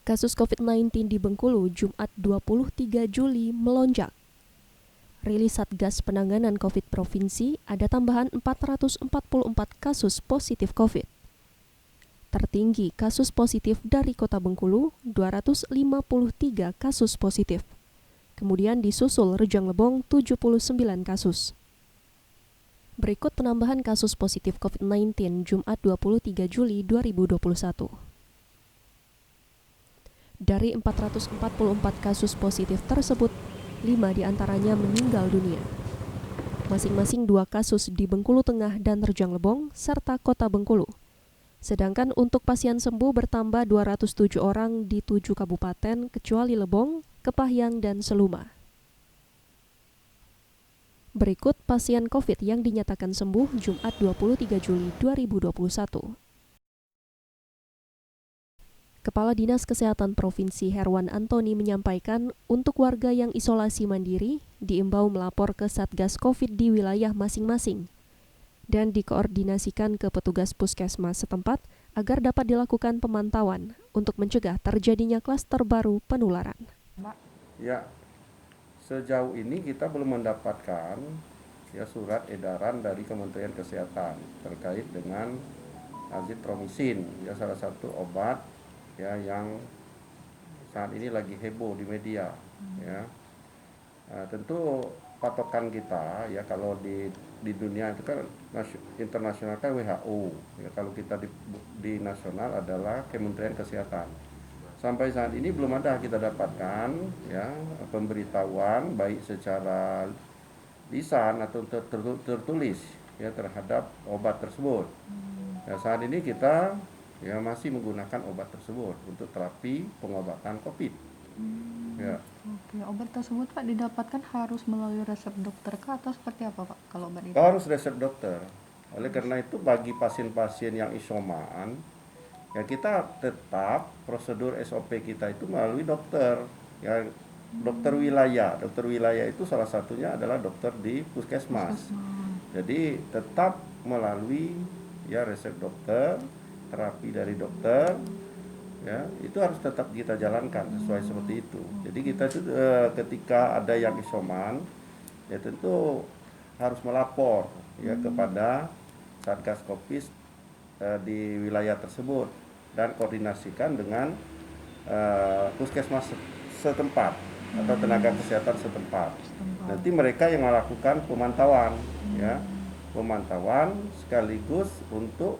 Kasus COVID-19 di Bengkulu Jumat 23 Juli melonjak. Rilis Satgas Penanganan COVID Provinsi, ada tambahan 444 kasus positif COVID. Tertinggi kasus positif dari Kota Bengkulu, 253 kasus positif. Kemudian disusul Rejang Lebong, 79 kasus. Berikut penambahan kasus positif COVID-19 Jumat 23 Juli 2021. Dari 444 kasus positif tersebut, 5 diantaranya meninggal dunia. Masing-masing 2 kasus di Bengkulu Tengah dan Rejang Lebong, serta Kota Bengkulu. Sedangkan untuk pasien sembuh bertambah 207 orang di 7 kabupaten kecuali Lebong, Kepahyang, dan Seluma. Berikut pasien COVID yang dinyatakan sembuh Jumat 23 Juli 2021. Kepala Dinas Kesehatan Provinsi Herwan Antoni menyampaikan untuk warga yang isolasi mandiri diimbau melapor ke Satgas COVID di wilayah masing-masing dan dikoordinasikan ke petugas puskesmas setempat agar dapat dilakukan pemantauan untuk mencegah terjadinya klaster baru penularan. Ya, sejauh ini kita belum mendapatkan surat edaran dari Kementerian Kesehatan terkait dengan azitromisin, salah satu obat yang saat ini lagi heboh di media. Tentu patokan kita kalau di dunia itu kan internasional kan WHO, kalau kita di nasional adalah Kementerian Kesehatan. Sampai saat ini belum ada kita dapatkan pemberitahuan baik secara lisan atau tertulis terhadap obat tersebut. Saat ini kita masih menggunakan obat tersebut untuk terapi pengobatan COVID. Oke, obat tersebut Pak didapatkan harus melalui resep dokter kah atau seperti apa Pak kalau obat itu? Harus resep dokter. Oleh karena itu bagi pasien-pasien yang isoman, kita tetap prosedur SOP kita itu melalui dokter. Dokter wilayah. Dokter wilayah itu salah satunya adalah dokter di puskesmas. Jadi tetap melalui resep dokter, terapi dari dokter, itu harus tetap kita jalankan sesuai seperti itu. Jadi kita itu ketika ada yang isoman, tentu harus melapor kepada Satgas COVID di wilayah tersebut dan koordinasikan dengan puskesmas setempat atau tenaga kesehatan setempat. Nanti mereka yang melakukan pemantauan, pemantauan sekaligus untuk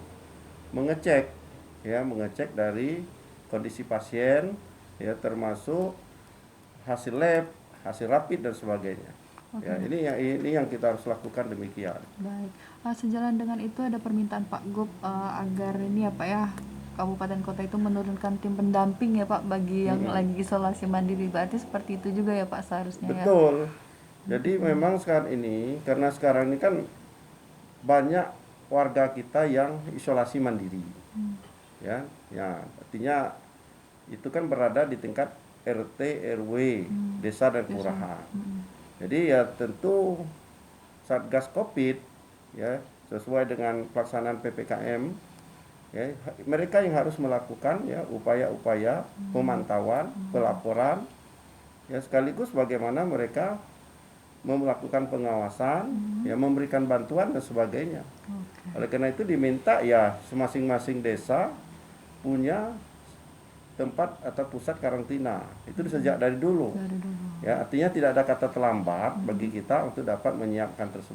mengecek dari kondisi pasien, termasuk hasil lab, hasil rapid dan sebagainya. Ini yang kita harus lakukan demikian. Baik, sejalan dengan itu ada permintaan Pak Gub agar ini kabupaten kota itu menurunkan tim pendamping Pak bagi yang lagi isolasi mandiri. Berarti seperti itu juga Pak seharusnya. Betul. Jadi memang sekarang ini karena sekarang ini kan banyak warga kita yang isolasi mandiri. Artinya itu kan berada di tingkat RT, RW, desa dan kelurahan. Jadi tentu Satgas COVID sesuai dengan pelaksanaan PPKM, mereka yang harus melakukan upaya-upaya pemantauan, pelaporan, sekaligus bagaimana mereka melakukan pengawasan, memberikan bantuan dan sebagainya. Oleh karena itu diminta masing-masing desa punya tempat atau pusat karantina. Itu sejak dari dulu. Artinya tidak ada kata terlambat bagi kita untuk dapat menyiapkan tersebut.